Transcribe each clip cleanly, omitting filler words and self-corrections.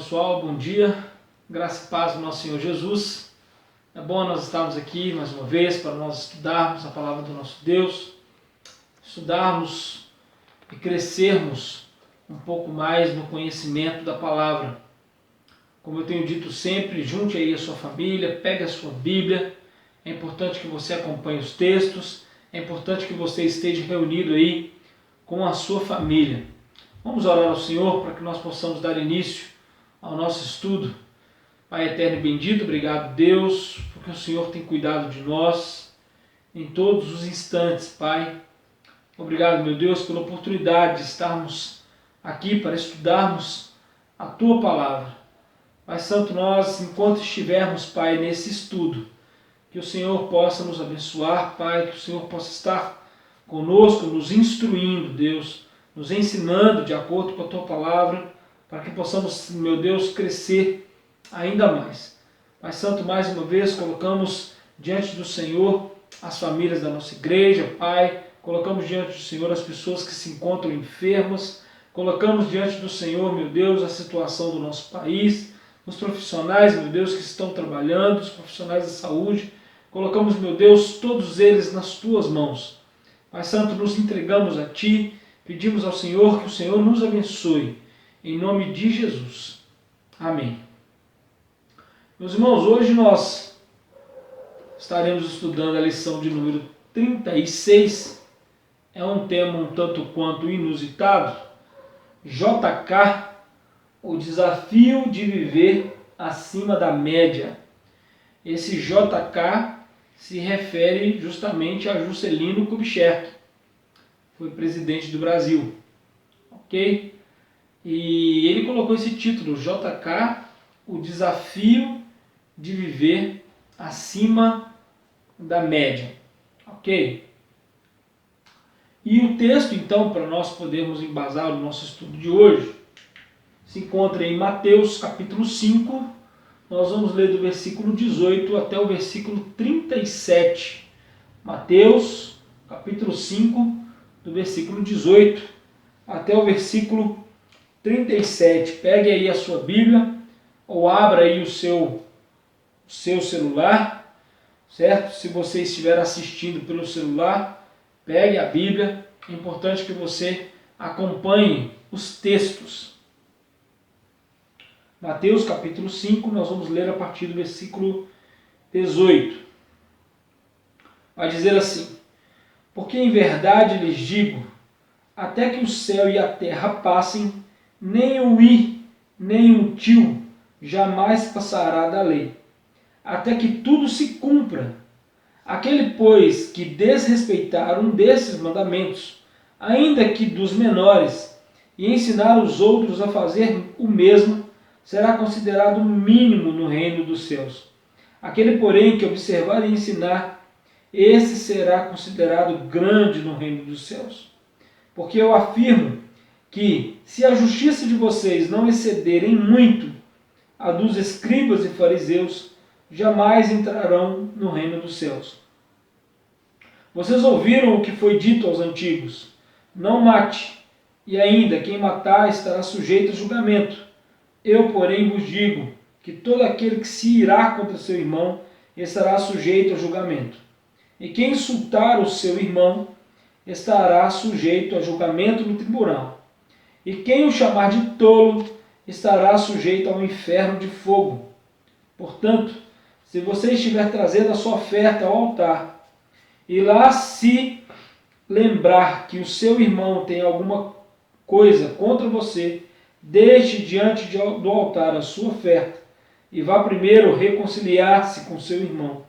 pessoal, bom dia, graça e paz do nosso Senhor Jesus. É bom nós estarmos aqui mais uma vez para nós estudarmos a palavra do nosso Deus, estudarmos e crescermos um pouco mais no conhecimento da palavra. Como eu tenho dito sempre, junte aí a sua família, pegue a sua Bíblia. É importante que você acompanhe os textos, é importante que você esteja reunido aí com a sua família. Vamos orar ao Senhor para que nós possamos dar início ao nosso estudo. Pai eterno e bendito, obrigado Deus, porque o Senhor tem cuidado de nós em todos os instantes, Pai. Obrigado, meu Deus, pela oportunidade de estarmos aqui para estudarmos a Tua Palavra. Pai Santo, nós, enquanto estivermos, Pai, nesse estudo, que o Senhor possa nos abençoar, Pai, que o Senhor possa estar conosco, nos instruindo, Deus, nos ensinando de acordo com a Tua Palavra, para que possamos, meu Deus, crescer ainda mais. Pai Santo, mais uma vez, colocamos diante do Senhor as famílias da nossa igreja, Pai, colocamos diante do Senhor as pessoas que se encontram enfermas, colocamos diante do Senhor, meu Deus, a situação do nosso país, os profissionais, meu Deus, que estão trabalhando, os profissionais da saúde, colocamos, meu Deus, todos eles nas Tuas mãos. Pai Santo, nos entregamos a Ti, pedimos ao Senhor que o Senhor nos abençoe, em nome de Jesus. Amém. Meus irmãos, hoje nós estaremos estudando a lição de número 36. É um tema um tanto quanto inusitado. JK, o desafio de viver acima da média. Esse JK se refere justamente a Juscelino Kubitschek, foi presidente do Brasil, ok? E ele colocou esse título, JK, o desafio de viver acima da média, ok? E o texto, então, para nós podermos embasar o nosso estudo de hoje, se encontra em Mateus capítulo 5, nós vamos ler do versículo 18 até o versículo 37. Mateus capítulo 5, do versículo 18 até o versículo 37. Pegue aí a sua Bíblia ou abra aí o seu celular, certo? Se você estiver assistindo pelo celular, pegue a Bíblia. É importante que você acompanhe os textos. Mateus capítulo 5, nós vamos ler a partir do versículo 18. Vai dizer assim: porque em verdade lhes digo, até que o céu e a terra passem, nem o i, nem o tio jamais passará da lei, até que tudo se cumpra. Aquele, pois, que desrespeitar um desses mandamentos, ainda que dos menores, e ensinar os outros a fazer o mesmo, será considerado mínimo no reino dos céus. Aquele, porém, que observar e ensinar, esse será considerado grande no reino dos céus. Porque eu afirmo que, se a justiça de vocês não excederem muito a dos escribas e fariseus, jamais entrarão no reino dos céus. Vocês ouviram o que foi dito aos antigos: não mate, e ainda quem matar estará sujeito a julgamento. Eu, porém, vos digo que todo aquele que se irá contra seu irmão estará sujeito a julgamento. E quem insultar o seu irmão estará sujeito a julgamento no tribunal. E quem o chamar de tolo estará sujeito ao inferno de fogo. Portanto, se você estiver trazendo a sua oferta ao altar, e lá se lembrar que o seu irmão tem alguma coisa contra você, deixe diante do altar a sua oferta, e vá primeiro reconciliar-se com seu irmão,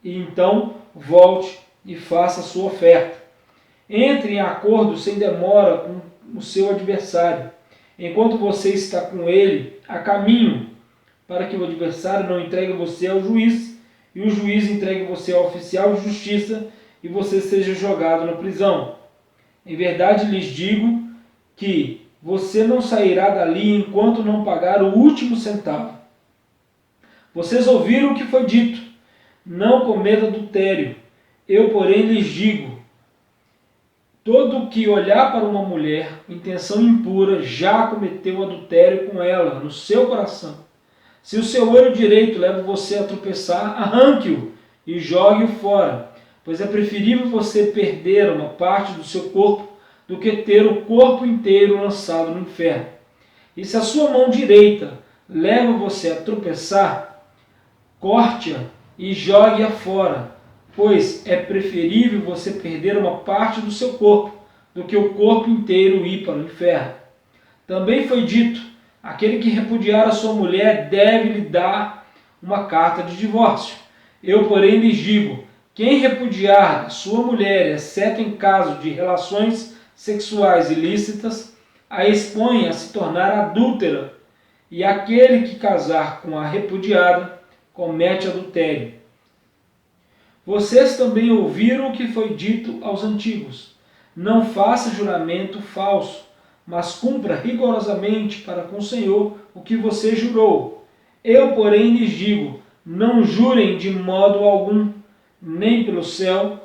e então volte e faça a sua oferta. Entre em acordo sem demora com o seu adversário, enquanto você está com ele a caminho, para que o adversário não entregue você ao juiz, e o juiz entregue você ao oficial de justiça, e você seja jogado na prisão. Em verdade lhes digo que você não sairá dali enquanto não pagar o último centavo. Vocês ouviram o que foi dito: não cometa adultério. Eu, porém, lhes digo Todo o que olhar para uma mulher com intenção impura já cometeu adultério com ela no seu coração. Se o seu olho direito leva você a tropeçar, arranque-o e jogue-o fora, pois é preferível você perder uma parte do seu corpo do que ter o corpo inteiro lançado no inferno. E se a sua mão direita leva você a tropeçar, corte-a e jogue-a fora, pois é preferível você perder uma parte do seu corpo do que o corpo inteiro ir para o inferno. Também foi dito: aquele que repudiar a sua mulher deve lhe dar uma carta de divórcio. Eu, porém, lhes digo: quem repudiar a sua mulher, exceto em caso de relações sexuais ilícitas, a expõe a se tornar adúltera, e aquele que casar com a repudiada comete adultério. Vocês também ouviram o que foi dito aos antigos: não faça juramento falso, mas cumpra rigorosamente para com o Senhor o que você jurou. Eu, porém, lhes digo: não jurem de modo algum, nem pelo céu,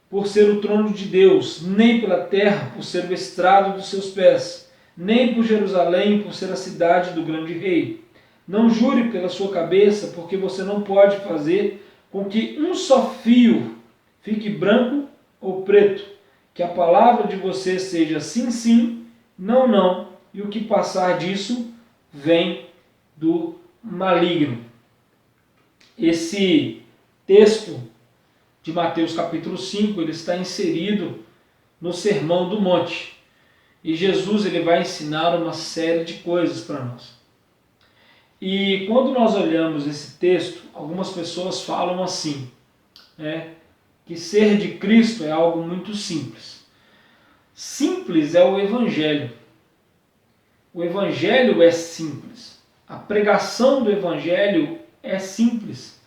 por ser o trono de Deus, nem pela terra, por ser o estrado dos seus pés, nem por Jerusalém, por ser a cidade do grande rei. Não jure pela sua cabeça, porque você não pode fazer com que um só fio fique branco ou preto. Que a palavra de você seja sim, sim, não, não, e o que passar disso vem do maligno. Esse texto de Mateus capítulo 5, ele está inserido no Sermão do Monte. E Jesus ele vai ensinar uma série de coisas para nós. E quando nós olhamos esse texto, algumas pessoas falam assim, que ser de Cristo é algo muito simples. Simples é o Evangelho. O Evangelho é simples. A pregação do Evangelho é simples.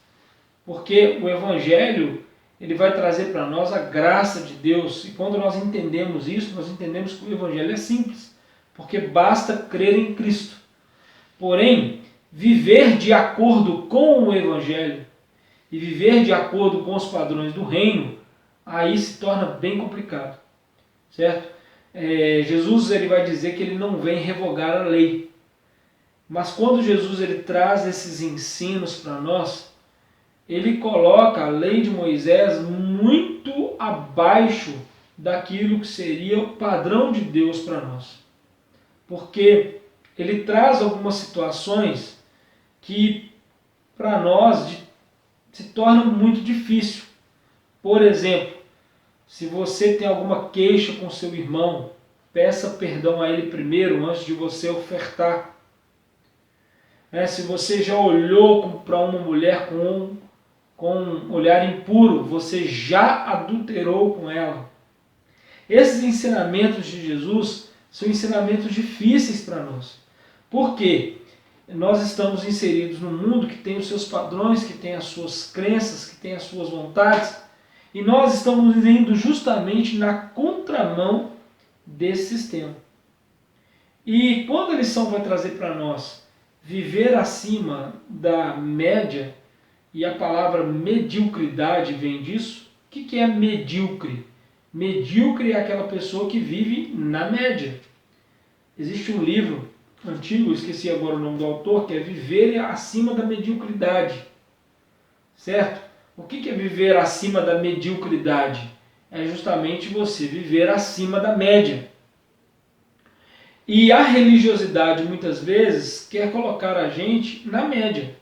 Porque o Evangelho ele vai trazer para nós a graça de Deus. E quando nós entendemos isso, nós entendemos que o Evangelho é simples. Porque basta crer em Cristo. Porém, viver de acordo com o Evangelho e viver de acordo com os padrões do reino, aí se torna bem complicado. Certo? Jesus ele vai dizer que ele não vem revogar a lei. Mas quando Jesus ele traz esses ensinos para nós, ele coloca a lei de Moisés muito abaixo daquilo que seria o padrão de Deus para nós. Porque ele traz algumas situações que para nós se tornam muito difícil. Por exemplo, se você tem alguma queixa com seu irmão, peça perdão a ele primeiro antes de você ofertar. Se você já olhou para uma mulher com um olhar impuro, você já adulterou com ela. Esses ensinamentos de Jesus são ensinamentos difíceis para nós. Por quê? Nós estamos inseridos num mundo que tem os seus padrões, que tem as suas crenças, que tem as suas vontades, e nós estamos indo justamente na contramão desse sistema. E quando a lição vai trazer para nós viver acima da média, e a palavra mediocridade vem disso, o que é medíocre? Medíocre é aquela pessoa que vive na média. Existe um livro antigo, esqueci agora o nome do autor, que é Viver Acima da Mediocridade. Certo? O que é viver acima da mediocridade? É justamente você viver acima da média. E a religiosidade, muitas vezes, quer colocar a gente na média.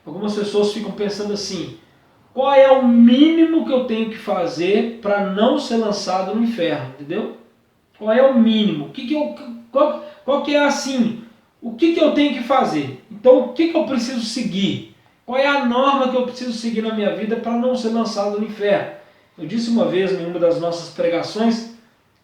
Algumas pessoas ficam pensando assim: qual é o mínimo que eu tenho que fazer para não ser lançado no inferno? Entendeu? Qual é o mínimo? Qual que é assim? O que eu tenho que fazer? Então, o que eu preciso seguir? Qual é a norma que eu preciso seguir na minha vida para não ser lançado no inferno? Eu disse uma vez em uma das nossas pregações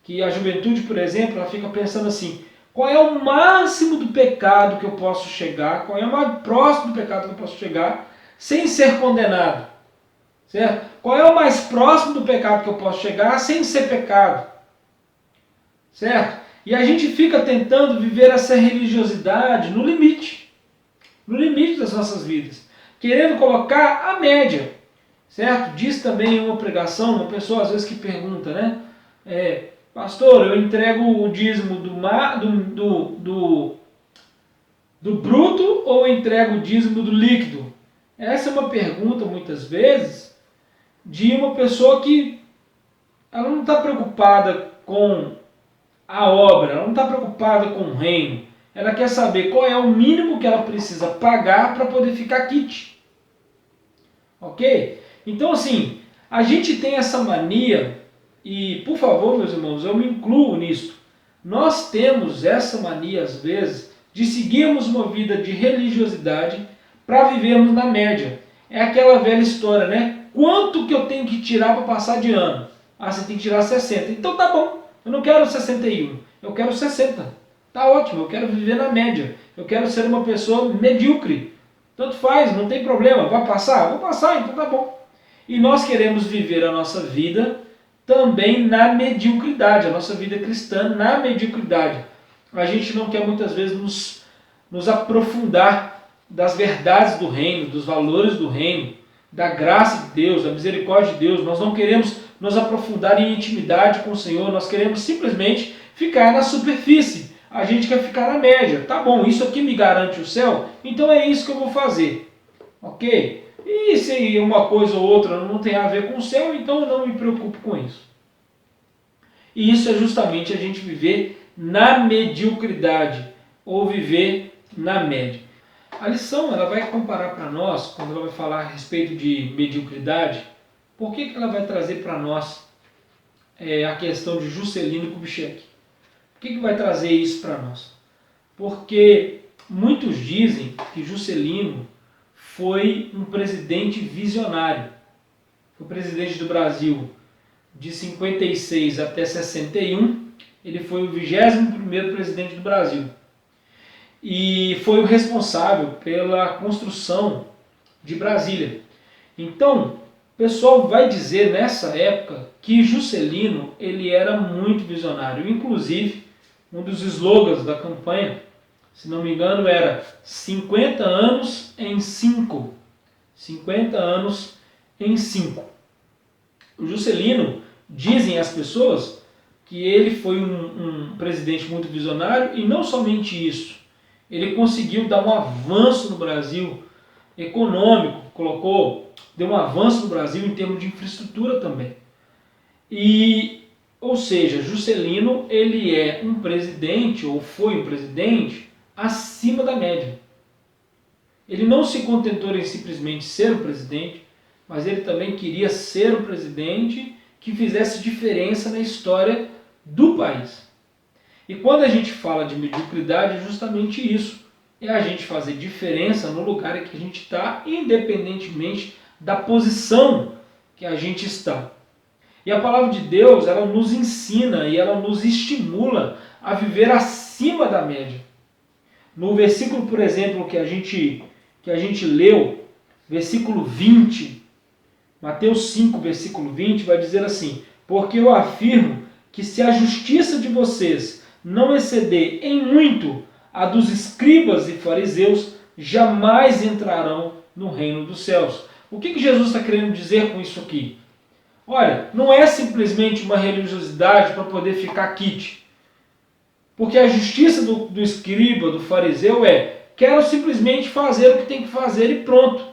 que a juventude, por exemplo, ela fica pensando assim: qual é o máximo do pecado que eu posso chegar? Qual é o mais próximo do pecado que eu posso chegar sem ser condenado? Certo? Qual é o mais próximo do pecado que eu posso chegar sem ser pecado? Certo? E a gente fica tentando viver essa religiosidade no limite das nossas vidas, querendo colocar a média. certo? Diz também em uma pregação, uma pessoa às vezes que pergunta, né? Pastor, eu entrego o dízimo do bruto ou eu entrego o dízimo do líquido? Essa é uma pergunta, muitas vezes, de uma pessoa que ela não está preocupada com a obra, ela não está preocupada com o reino. Ela quer saber qual é o mínimo que ela precisa pagar para poder ficar quite. Ok? Então, assim, a gente tem essa mania, e por favor, meus irmãos, eu me incluo nisso. Nós temos essa mania, às vezes, de seguirmos uma vida de religiosidade para vivermos na média. É aquela velha história, né? Quanto que eu tenho que tirar para passar de ano? Ah, você tem que tirar 60. Então tá bom, eu não quero 61, eu quero 60. Tá ótimo, eu quero viver na média. Eu quero ser uma pessoa medíocre. Tanto faz, não tem problema. Vai passar? Vou passar, então tá bom. E nós queremos viver a nossa vida também na mediocridade, a nossa vida cristã na mediocridade. A gente não quer muitas vezes nos aprofundar das verdades do reino, dos valores do reino, da graça de Deus, da misericórdia de Deus. Nós não queremos nos aprofundar em intimidade com o Senhor, nós queremos simplesmente ficar na superfície. A gente quer ficar na média. Tá bom, isso aqui me garante o céu, então é isso que eu vou fazer. Ok? E se uma coisa ou outra não tem a ver com o céu, então eu não me preocupo com isso. E isso é justamente a gente viver na mediocridade, ou viver na média. A lição ela vai comparar para nós, quando ela vai falar a respeito de mediocridade, por que ela vai trazer para nós a questão de Juscelino Kubitschek? Por que vai trazer isso para nós? Porque muitos dizem que Juscelino foi um presidente visionário. Foi presidente do Brasil de 56 até 61. Ele foi o 21º presidente do Brasil. E foi o responsável pela construção de Brasília. Então, o pessoal vai dizer nessa época que Juscelino ele era muito visionário. Inclusive, um dos slogans da campanha, se não me engano, era 50 anos em 5. 50 anos em 5. O Juscelino, dizem as pessoas, que ele foi um presidente muito visionário, e não somente isso. Ele conseguiu dar um avanço no Brasil econômico, deu um avanço no Brasil em termos de infraestrutura também. Ou seja, Juscelino ele é um presidente, ou foi um presidente, acima da média. Ele não se contentou em simplesmente ser um presidente, mas ele também queria ser um presidente que fizesse diferença na história do país. E quando a gente fala de mediocridade, é justamente isso. É a gente fazer diferença no lugar em que a gente está, independentemente da posição que a gente está. E a palavra de Deus, ela nos ensina e ela nos estimula a viver acima da média. No versículo, por exemplo, que a gente leu, versículo 20, Mateus 5, versículo 20, vai dizer assim: porque eu afirmo que se a justiça de vocês não exceder em muito a dos escribas e fariseus, jamais entrarão no reino dos céus. O que Jesus está querendo dizer com isso aqui? Olha, não é simplesmente uma religiosidade para poder ficar quite. Porque a justiça do escriba, do fariseu quero simplesmente fazer o que tem que fazer e pronto.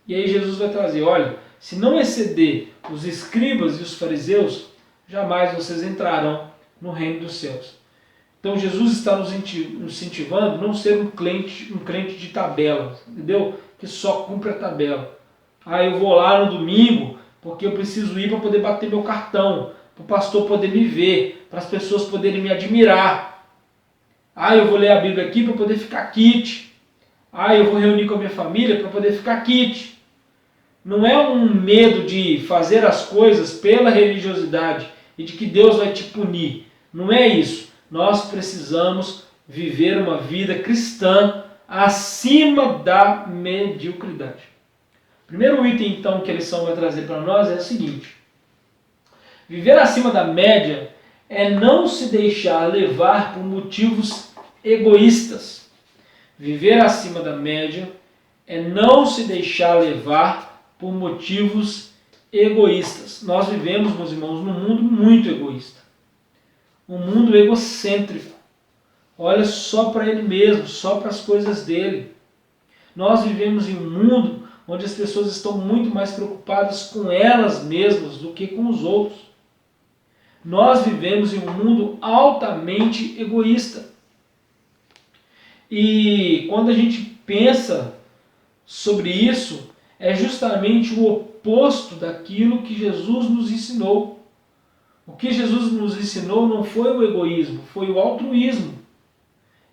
E aí Jesus vai trazer, olha, se não exceder os escribas e os fariseus, jamais vocês entrarão no reino dos céus. Então Jesus está nos incentivando a não ser um crente de tabela, entendeu? Que só cumpre a tabela. Eu vou lá no domingo porque eu preciso ir para poder bater meu cartão, para o pastor poder me ver, para as pessoas poderem me admirar. Eu vou ler a Bíblia aqui para poder ficar quite. Eu vou reunir com a minha família para poder ficar quite. Não é um medo de fazer as coisas pela religiosidade e de que Deus vai te punir. Não é isso. Nós precisamos viver uma vida cristã acima da mediocridade. O primeiro item, então, que a lição vai trazer para nós é o seguinte: viver acima da média é não se deixar levar por motivos egoístas. Viver acima da média é não se deixar levar por motivos egoístas. Nós vivemos, meus irmãos, num mundo muito egoísta. Um mundo egocêntrico. Olha só para ele mesmo, só para as coisas dele. Nós vivemos em um mundo onde as pessoas estão muito mais preocupadas com elas mesmas do que com os outros. Nós vivemos em um mundo altamente egoísta. E quando a gente pensa sobre isso, é justamente o oposto daquilo que Jesus nos ensinou. O que Jesus nos ensinou não foi o egoísmo, foi o altruísmo.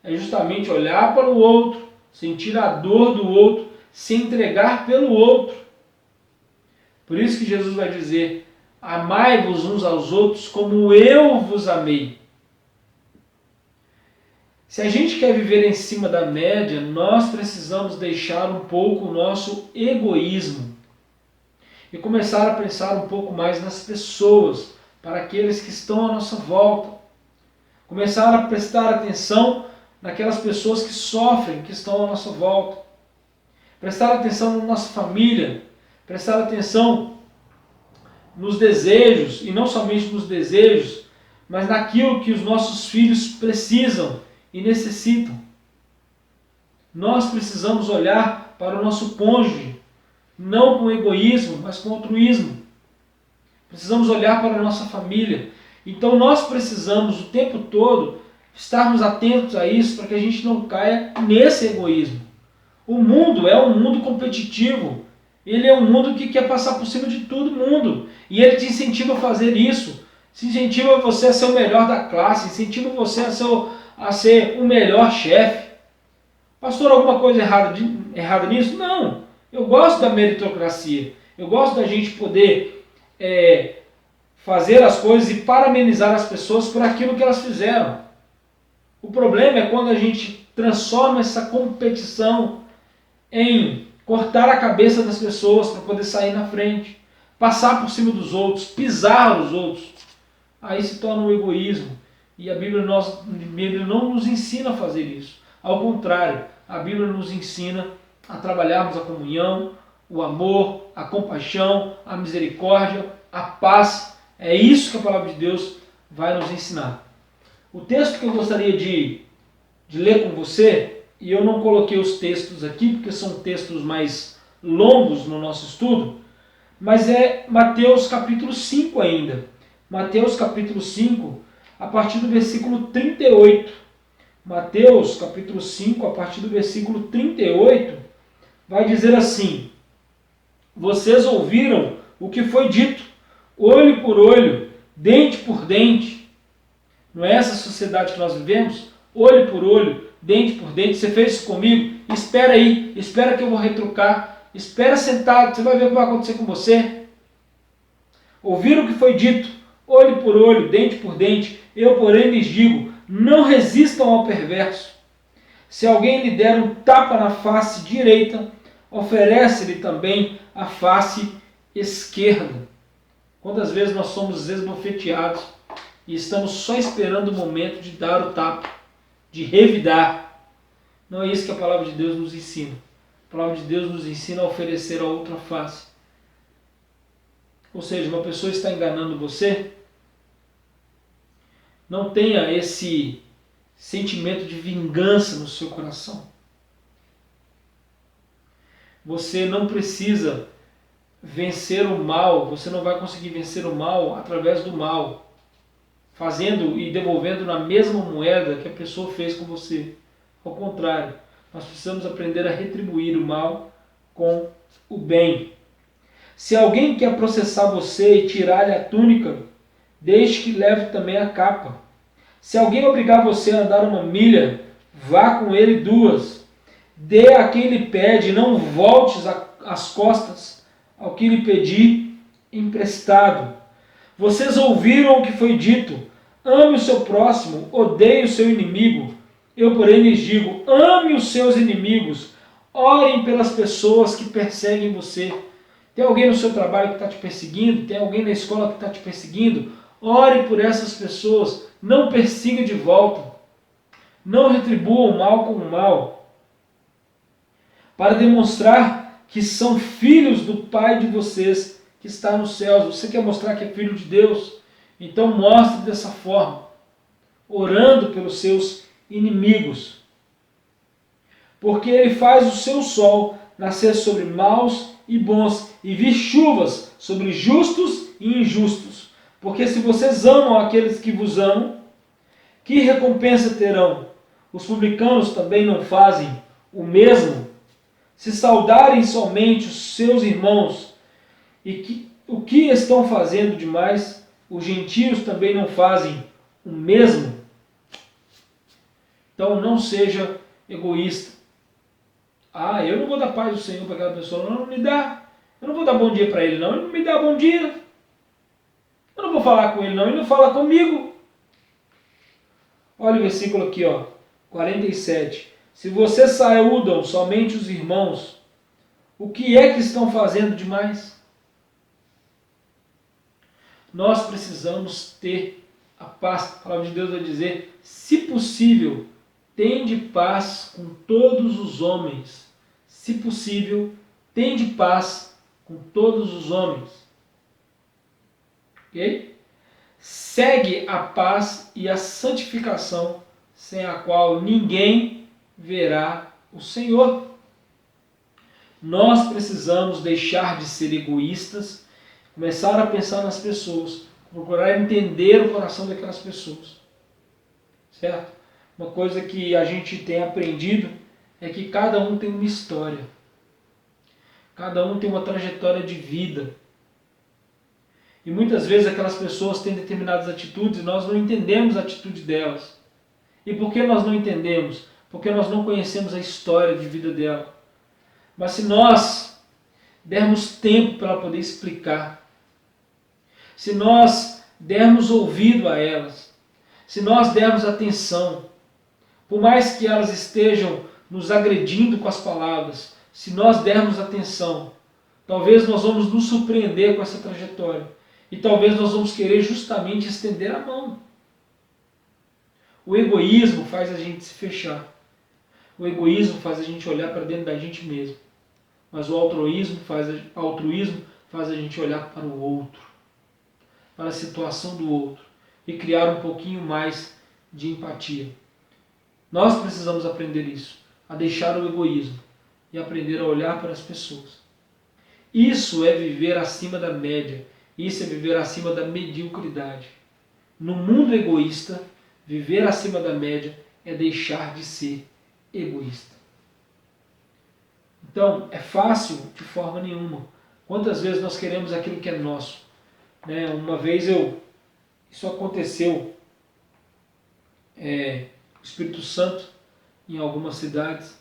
É justamente olhar para o outro, sentir a dor do outro, se entregar pelo outro. Por isso que Jesus vai dizer: amai-vos uns aos outros como eu vos amei. Se a gente quer viver em cima da média, nós precisamos deixar um pouco o nosso egoísmo e começar a pensar um pouco mais nas pessoas, para aqueles que estão à nossa volta. Começar a prestar atenção naquelas pessoas que sofrem, que estão à nossa volta. Prestar atenção na nossa família, prestar atenção nos desejos, e não somente nos desejos, mas naquilo que os nossos filhos precisam e necessitam. Nós precisamos olhar para o nosso cônjuge, não com egoísmo, mas com altruísmo. Precisamos olhar para a nossa família. Então nós precisamos o tempo todo estarmos atentos a isso para que a gente não caia nesse egoísmo. O mundo é um mundo competitivo. Ele é um mundo que quer passar por cima de todo mundo. E ele te incentiva a fazer isso. Se incentiva você a ser o melhor da classe. Incentiva você a ser o melhor chefe. Pastor, alguma coisa errada nisso? Não. Eu gosto da meritocracia. Eu gosto da gente poder fazer as coisas e parabenizar as pessoas por aquilo que elas fizeram. O problema é quando a gente transforma essa competição em cortar a cabeça das pessoas para poder sair na frente, passar por cima dos outros, pisar os outros. Aí se torna um egoísmo. E a Bíblia não nos ensina a fazer isso. Ao contrário, a Bíblia nos ensina a trabalharmos a comunhão, o amor, a compaixão, a misericórdia, a paz. É isso que a palavra de Deus vai nos ensinar. O texto que eu gostaria de ler com você, e eu não coloquei os textos aqui, porque são textos mais longos no nosso estudo, mas é Mateus capítulo 5 ainda. Mateus capítulo 5, a partir do versículo 38. Mateus capítulo 5, a partir do versículo 38, vai dizer assim: vocês ouviram o que foi dito, olho por olho, dente por dente. Não é essa sociedade que nós vivemos? Olho por olho, dente por dente. Você fez isso comigo? Espera aí, espera que eu vou retrucar. Espera sentado, você vai ver o que vai acontecer com você. Ouviram o que foi dito, olho por olho, dente por dente. Eu, porém, lhes digo, não resistam ao perverso. Se alguém lhe der um tapa na face direita, oferece-lhe também a face esquerda. Quantas vezes nós somos esbofeteados e estamos só esperando o momento de dar o tapa, de revidar. Não é isso que a palavra de Deus nos ensina. A palavra de Deus nos ensina a oferecer a outra face. Ou seja, uma pessoa está enganando você, não tenha esse sentimento de vingança no seu coração. Você não precisa vencer o mal, você não vai conseguir vencer o mal através do mal, fazendo e devolvendo na mesma moeda que a pessoa fez com você. Ao contrário, nós precisamos aprender a retribuir o mal com o bem. Se alguém quer processar você e tirar-lhe a túnica, deixe que leve também a capa. Se alguém obrigar você a andar 1 milha, vá com ele 2. Dê a quem lhe pede, não voltes as costas ao que lhe pedir emprestado. Vocês ouviram o que foi dito, ame o seu próximo, odeie o seu inimigo. Eu, porém, lhes digo, ame os seus inimigos, orem pelas pessoas que perseguem você. Tem alguém no seu trabalho que está te perseguindo? Tem alguém na escola que está te perseguindo? Ore por essas pessoas, não persiga de volta. Não retribua o mal com o mal. Para demonstrar que são filhos do Pai de vocês que está nos céus. Você quer mostrar que é filho de Deus? Então mostre dessa forma, orando pelos seus inimigos. Porque ele faz o seu sol nascer sobre maus e bons, e vir chuvas sobre justos e injustos. Porque se vocês amam aqueles que vos amam, que recompensa terão? Os publicanos também não fazem o mesmo? Se saudarem somente os seus irmãos, o que estão fazendo demais, os gentios também não fazem o mesmo? Então não seja egoísta. Eu não vou dar paz do Senhor para aquela pessoa, não me dá. Eu não vou dar bom dia para ele, não. Ele não me dá bom dia. Eu não vou falar com ele, não. Ele não fala comigo. Olha o versículo aqui, 47. Se vocês saúdam somente os irmãos, o que é que estão fazendo demais? Nós precisamos ter a paz. A palavra de Deus vai dizer, se possível, tende paz com todos os homens. Se possível, tende paz com todos os homens. Ok? Segue a paz e a santificação, sem a qual ninguém verá o Senhor. Nós precisamos deixar de ser egoístas, começar a pensar nas pessoas, procurar entender o coração daquelas pessoas. Certo? Uma coisa que a gente tem aprendido é que cada um tem uma história. Cada um tem uma trajetória de vida. E muitas vezes aquelas pessoas têm determinadas atitudes e nós não entendemos a atitude delas. E por que nós não entendemos? Porque nós não conhecemos a história de vida dela. Mas se nós dermos tempo para ela poder explicar, se nós dermos ouvido a elas, se nós dermos atenção, por mais que elas estejam nos agredindo com as palavras, se nós dermos atenção, talvez nós vamos nos surpreender com essa trajetória. E talvez nós vamos querer justamente estender a mão. O egoísmo faz a gente se fechar. O egoísmo faz a gente olhar para dentro da gente mesmo. Mas o altruísmo faz a gente olhar para o outro, para a situação do outro e criar um pouquinho mais de empatia. Nós precisamos aprender isso, a deixar o egoísmo e aprender a olhar para as pessoas. Isso é viver acima da média, isso é viver acima da mediocridade. No mundo egoísta, viver acima da média é deixar de ser egoísta. Então, é fácil de forma nenhuma. Quantas vezes nós queremos aquilo que é nosso? Uma vez isso aconteceu, no Espírito Santo, em algumas cidades,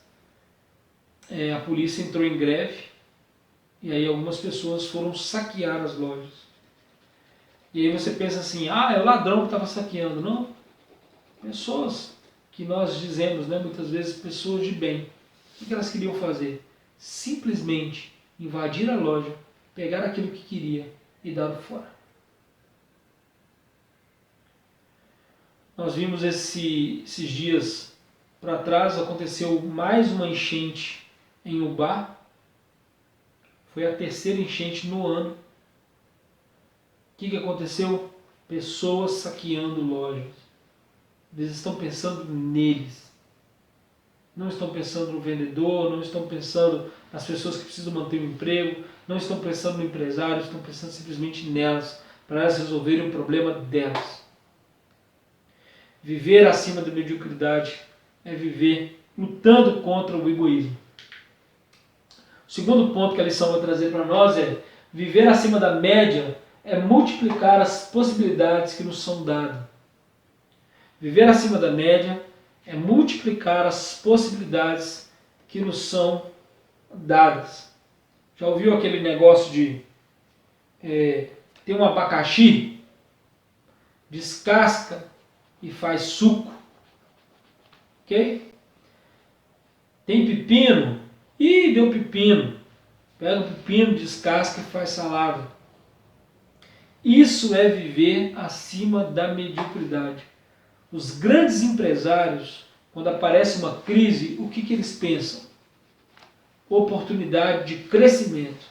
a polícia entrou em greve e aí algumas pessoas foram saquear as lojas. E aí você pensa assim, é o ladrão que estava saqueando. Não, pessoas que nós dizemos, muitas vezes pessoas de bem. O que elas queriam fazer? Simplesmente invadir a loja, pegar aquilo que queria e dar fora. Nós vimos esses dias para trás, aconteceu mais uma enchente em Ubá. Foi a terceira enchente no ano. O que aconteceu? Pessoas saqueando lojas. Eles estão pensando neles. Não estão pensando no vendedor, não estão pensando nas pessoas que precisam manter o emprego, não estão pensando no empresário, estão pensando simplesmente nelas, para elas resolverem o problema delas. Viver acima da mediocridade é viver lutando contra o egoísmo. O segundo ponto que a lição vai trazer para nós é viver acima da média é multiplicar as possibilidades que nos são dadas. Viver acima da média é multiplicar as possibilidades que nos são dadas. Já ouviu aquele negócio de ter um abacaxi, descasca e faz suco? Ok? Tem pepino? Deu pepino. Pega o pepino, descasca e faz salada. Isso é viver acima da mediocridade. Os grandes empresários, quando aparece uma crise, o que eles pensam? oportunidade de crescimento.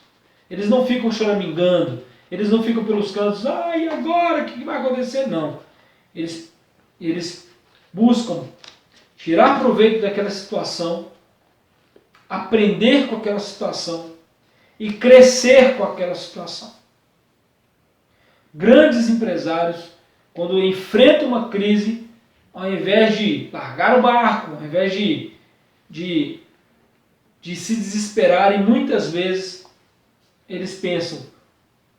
Eles não ficam choramingando, eles não ficam pelos cantos, e agora o que vai acontecer? Não. Eles buscam tirar proveito daquela situação, aprender com aquela situação e crescer com aquela situação. Grandes empresários, quando enfrentam uma crise, ao invés de largar o barco, ao invés de se desesperarem, muitas vezes eles pensam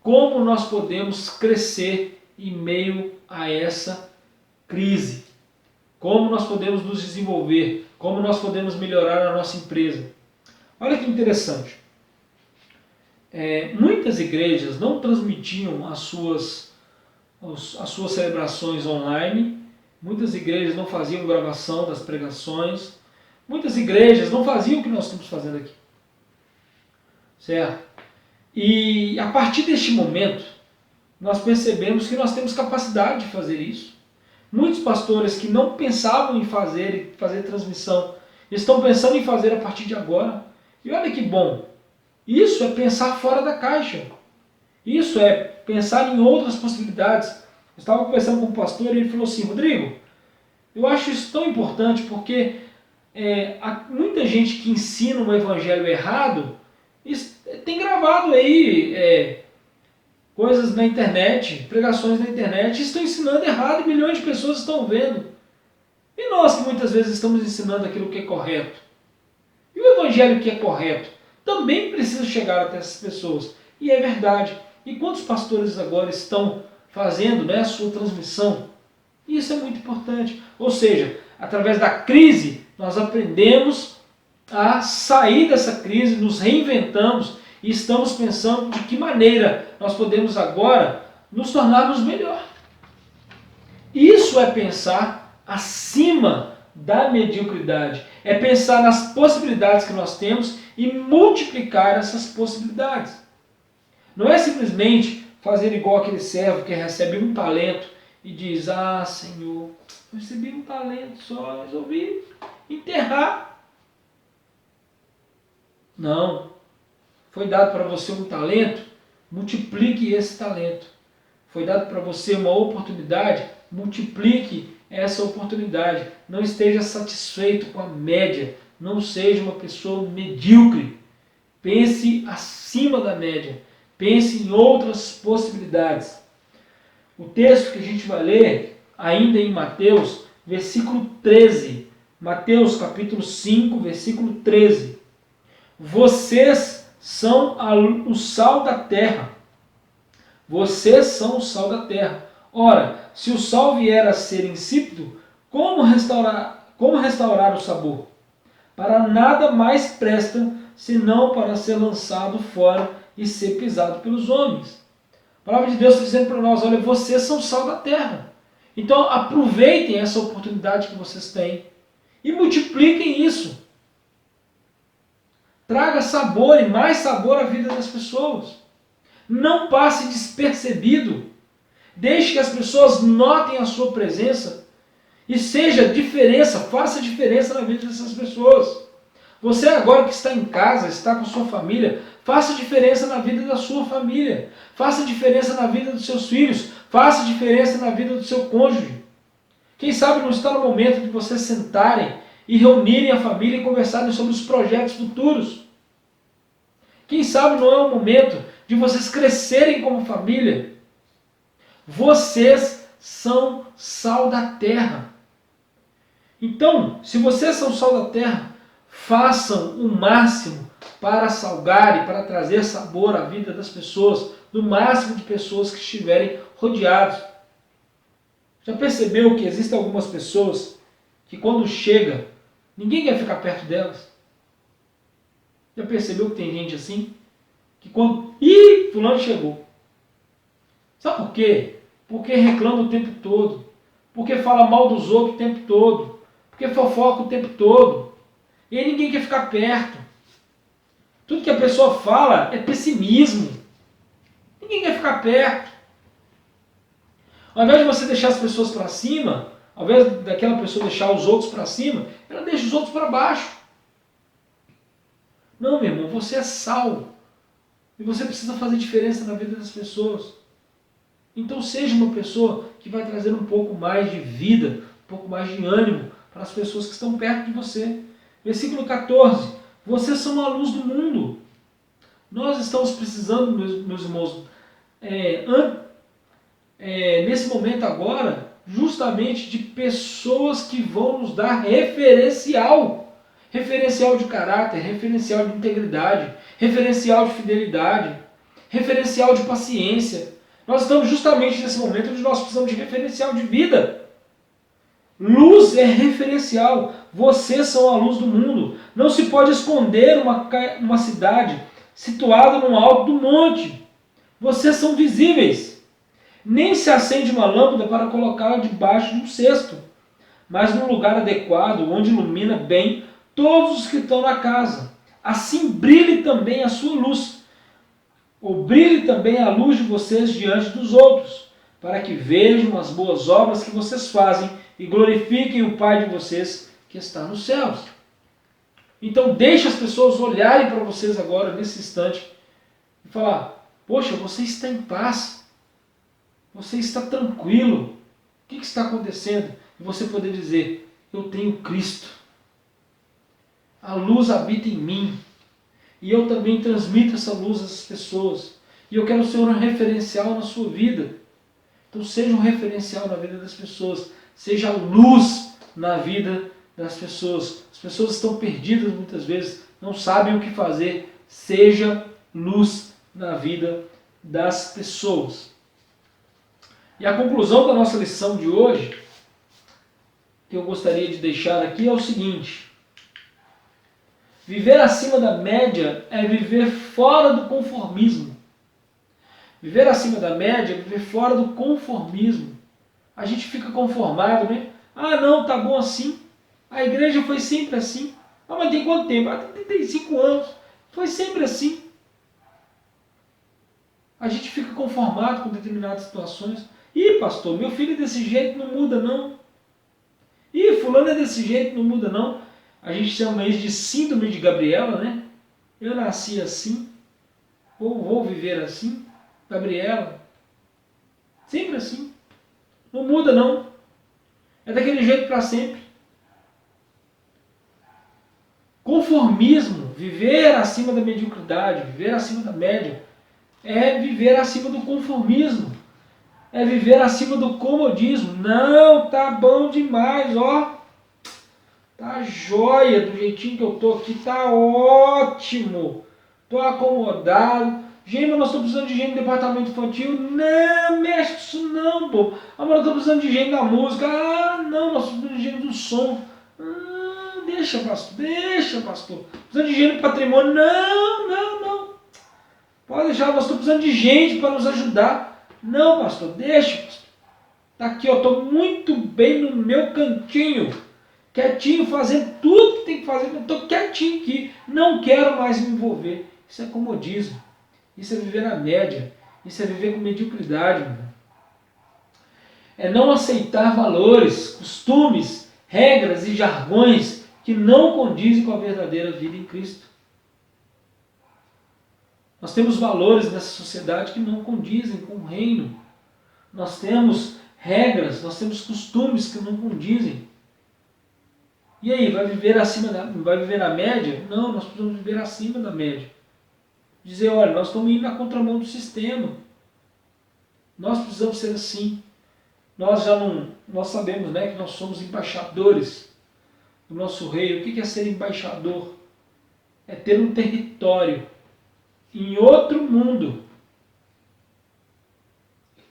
como nós podemos crescer em meio a essa crise, como nós podemos nos desenvolver, como nós podemos melhorar a nossa empresa. Olha que interessante. Muitas igrejas não transmitiam as suas celebrações online, muitas igrejas não faziam gravação das pregações, muitas igrejas não faziam o que nós estamos fazendo aqui. Certo? E a partir deste momento, nós percebemos que nós temos capacidade de fazer isso. Muitos pastores que não pensavam em fazer transmissão, estão pensando em fazer a partir de agora. E olha que bom, isso é pensar fora da caixa. Isso é pensar em outras possibilidades. Eu estava conversando com um pastor e ele falou assim, Rodrigo, eu acho isso tão importante porque há muita gente que ensina um evangelho errado, tem gravado aí coisas na internet, pregações na internet, estão ensinando errado e milhões de pessoas estão vendo. E nós que muitas vezes estamos ensinando aquilo que é correto? E o evangelho que é correto também precisa chegar até essas pessoas. E é verdade. E quantos pastores agora estão fazendo a sua transmissão? E isso é muito importante. Ou seja, através da crise, nós aprendemos a sair dessa crise, nos reinventamos e estamos pensando de que maneira nós podemos agora nos tornarmos melhor. Isso é pensar acima da mediocridade. É pensar nas possibilidades que nós temos e multiplicar essas possibilidades. Não é simplesmente fazer igual aquele servo que recebe um talento e diz, Senhor, eu recebi um talento só, resolvi enterrar. Não. Foi dado para você um talento, multiplique esse talento. Foi dado para você uma oportunidade, multiplique essa oportunidade. Não esteja satisfeito com a média. Não seja uma pessoa medíocre. Pense acima da média. Pense em outras possibilidades. O texto que a gente vai ler, ainda em Mateus, versículo 13. Mateus capítulo 5, versículo 13. Vocês são o sal da terra. Vocês são o sal da terra. Ora, se o sal vier a ser insípido, como restaurar o sabor? Para nada mais presta, senão para ser lançado fora e ser pisado pelos homens. A palavra de Deus está dizendo para nós, olha, vocês são o sal da terra. Então aproveitem essa oportunidade que vocês têm e multipliquem isso. Traga sabor e mais sabor à vida das pessoas. Não passe despercebido. Deixe que as pessoas notem a sua presença e seja diferença, faça diferença na vida dessas pessoas. Você agora que está em casa, está com sua família, faça diferença na vida da sua família. Faça diferença na vida dos seus filhos. Faça diferença na vida do seu cônjuge. Quem sabe não está no momento de vocês sentarem e reunirem a família e conversarem sobre os projetos futuros. Quem sabe não é o momento de vocês crescerem como família. Vocês são sal da terra. Então, se vocês são sal da terra, façam o máximo para salgar e para trazer sabor à vida das pessoas, no máximo de pessoas que estiverem rodeados. Já percebeu que existem algumas pessoas que quando chega, ninguém quer ficar perto delas? Já percebeu que tem gente assim? Que quando... fulano chegou. Sabe por quê? Porque reclama o tempo todo. Porque fala mal dos outros o tempo todo. Porque fofoca o tempo todo. E aí ninguém quer ficar perto. Tudo que a pessoa fala é pessimismo. Ninguém quer ficar perto. Ao invés de você deixar as pessoas para cima, ao invés daquela pessoa deixar os outros para cima, ela deixa os outros para baixo. Não, meu irmão, você é sal. E você precisa fazer diferença na vida das pessoas. Então seja uma pessoa que vai trazer um pouco mais de vida, um pouco mais de ânimo para as pessoas que estão perto de você. Versículo 14. Vocês são a luz do mundo. Nós estamos precisando, meus irmãos, nesse momento agora, justamente de pessoas que vão nos dar referencial. Referencial de caráter, referencial de integridade, referencial de fidelidade, referencial de paciência. Nós estamos justamente nesse momento onde nós precisamos de referencial de vida. Luz é referencial. Vocês são a luz do mundo. Não se pode esconder uma cidade situada no alto do monte. Vocês são visíveis. Nem se acende uma lâmpada para colocá-la debaixo de um cesto, mas num lugar adequado, onde ilumina bem todos os que estão na casa. Assim brilhe também a sua luz, ou brilhe também a luz de vocês diante dos outros, para que vejam as boas obras que vocês fazem e glorifiquem o Pai de vocês que está nos céus. Então deixe as pessoas olharem para vocês agora, nesse instante, e falar: poxa, você está em paz, você está tranquilo, o que está acontecendo? E você poder dizer: eu tenho Cristo, a luz habita em mim, e eu também transmito essa luz às pessoas, e eu quero ser um referencial na sua vida. Então seja um referencial na vida das pessoas, seja luz na vida das pessoas. As pessoas estão perdidas muitas vezes, não sabem o que fazer. Seja luz na vida das pessoas. E a conclusão da nossa lição de hoje, que eu gostaria de deixar aqui, é o seguinte: viver acima da média é viver fora do conformismo. Viver acima da média é viver fora do conformismo. A gente fica conformado, né? Ah, não, tá bom assim. A igreja foi sempre assim. Ah, mas tem quanto tempo? Ah, tem 35 anos. Foi sempre assim. A gente fica conformado com determinadas situações. Ih, pastor, meu filho é desse jeito, não muda não. Ih, fulano é desse jeito, não muda não. A gente chama isso de síndrome de Gabriela, né? Eu nasci assim, ou vou viver assim. Gabriela, sempre assim. Não muda não. É daquele jeito para sempre. Conformismo, viver acima da mediocridade, viver acima da média, é viver acima do conformismo. É viver acima do comodismo. Não, tá bom demais, ó. Tá jóia do jeitinho que eu tô aqui, tá ótimo. Tô acomodado. Gente, mas nós estamos precisando de gente no departamento infantil. Não, mexe com isso não, pô. Ah, mas nós estamos precisando de gente da música. Ah, não, nós estamos precisando de gente do som. Ah, deixa, pastor, deixa, pastor. Precisando de gente do patrimônio. Não, não, não. Pode deixar, nós estamos precisando de gente para nos ajudar. Não, pastor, deixa, pastor. Tá aqui, eu estou muito bem no meu cantinho. Quietinho, fazendo tudo que tem que fazer. Eu estou quietinho aqui. Não quero mais me envolver. Isso é comodismo. Isso é viver na média. Isso é viver com mediocridade. Meu. É não aceitar valores, costumes, regras e jargões que não condizem com a verdadeira vida em Cristo. Nós temos valores nessa sociedade que não condizem com o reino. Nós temos regras, nós temos costumes que não condizem. E aí, vai viver na média? Não, nós precisamos viver acima da média. Dizer, olha, nós estamos indo na contramão do sistema. Nós precisamos ser assim. Nós sabemos, né, que nós somos embaixadores do nosso rei. O que é ser embaixador? É ter um território em outro mundo.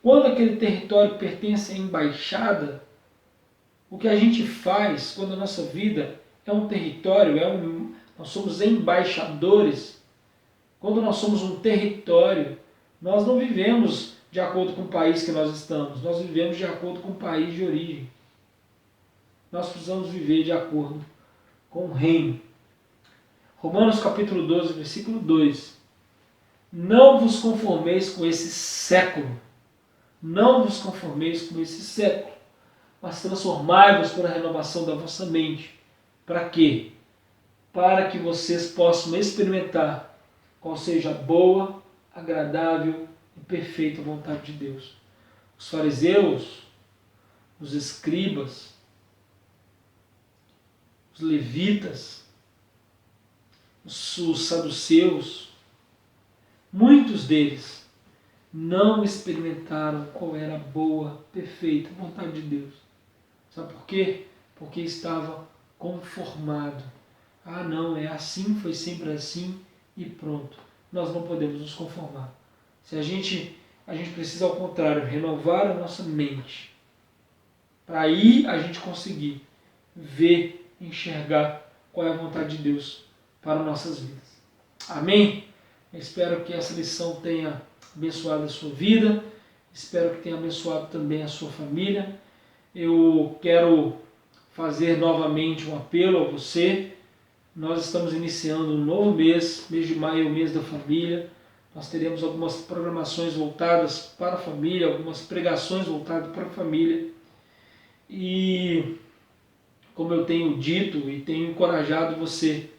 Quando aquele território pertence à embaixada, o que a gente faz quando a nossa vida é um território, nós somos embaixadores. Quando nós somos um território, nós não vivemos de acordo com o país que nós estamos, nós vivemos de acordo com o país de origem. Nós precisamos viver de acordo com o reino. Romanos capítulo 12, versículo 2. Não vos conformeis com esse século. Não vos conformeis com esse século, mas transformai-vos pela renovação da vossa mente. Para quê? para que vocês possam experimentar qual seja a boa, agradável e perfeita vontade de Deus. Os fariseus, os escribas, os levitas, os saduceus, muitos deles não experimentaram qual era a boa, perfeita vontade de Deus. Sabe por quê? Porque estava conformado. Ah, não, é assim, foi sempre assim e pronto. Nós não podemos nos conformar. Se a gente precisa, ao contrário, renovar a nossa mente. Para aí a gente conseguir ver, enxergar qual é a vontade de Deus para nossas vidas. Amém? Eu espero que essa lição tenha abençoado a sua vida. Espero que tenha abençoado também a sua família. Eu quero fazer novamente um apelo a você. Nós estamos iniciando um novo mês de maio é o mês da família. Nós teremos algumas programações voltadas para a família, algumas pregações voltadas para a família. E como eu tenho dito e tenho encorajado você,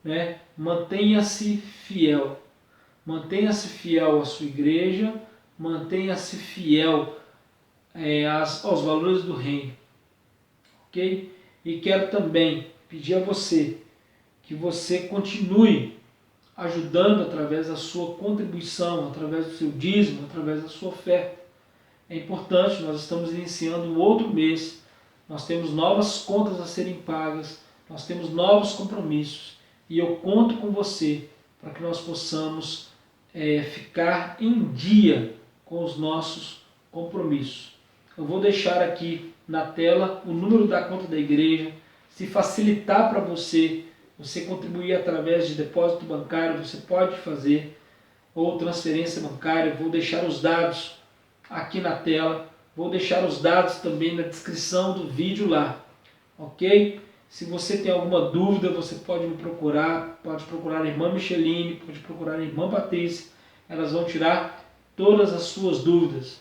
né, mantenha-se fiel. Mantenha-se fiel à sua igreja, mantenha-se fiel aos valores do reino. Ok? E quero também pedir a você que você continue ajudando através da sua contribuição, através do seu dízimo, através da sua oferta. É importante, nós estamos iniciando um outro mês, nós temos novas contas a serem pagas, nós temos novos compromissos e eu conto com você para que nós possamos ficar em dia com os nossos compromissos. Eu vou deixar aqui na tela o número da conta da igreja. Se facilitar para você contribuir através de depósito bancário, você pode fazer, ou transferência bancária. Vou deixar os dados aqui na tela, vou deixar os dados também na descrição do vídeo lá, ok? Se você tem alguma dúvida, você pode me procurar, pode procurar a irmã Micheline, pode procurar a irmã Patrícia, elas vão tirar todas as suas dúvidas,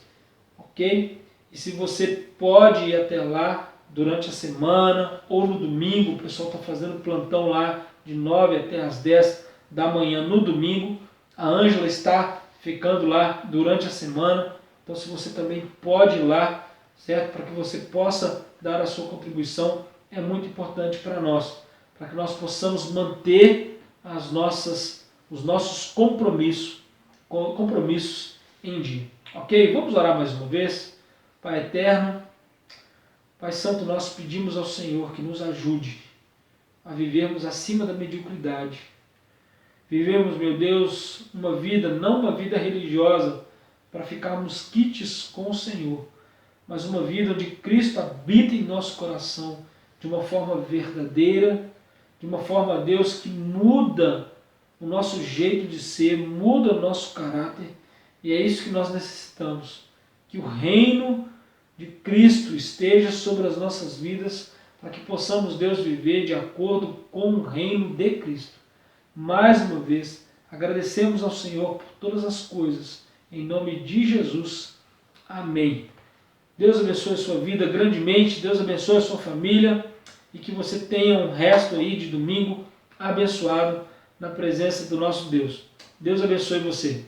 ok? E se você pode ir até lá durante a semana ou no domingo, o pessoal está fazendo plantão lá de 9 até as 10 da manhã no domingo, a Ângela está ficando lá durante a semana, então se você também pode ir lá, certo? Para que você possa dar a sua contribuição, é muito importante para nós, para que nós possamos manter os nossos compromissos em dia. Ok? Vamos orar mais uma vez. Pai eterno, Pai Santo, nós pedimos ao Senhor que nos ajude a vivermos acima da mediocridade. Vivemos, meu Deus, uma vida, não uma vida religiosa, para ficarmos quites com o Senhor, mas uma vida onde Cristo habita em nosso coração de uma forma verdadeira, de uma forma, Deus, que muda o nosso jeito de ser, muda o nosso caráter, e é isso que nós necessitamos, que o reino de Cristo esteja sobre as nossas vidas, para que possamos, Deus, viver de acordo com o reino de Cristo. Mais uma vez, agradecemos ao Senhor por todas as coisas, em nome de Jesus. Amém. Deus abençoe a sua vida grandemente, Deus abençoe a sua família e que você tenha um resto aí de domingo abençoado na presença do nosso Deus. Deus abençoe você.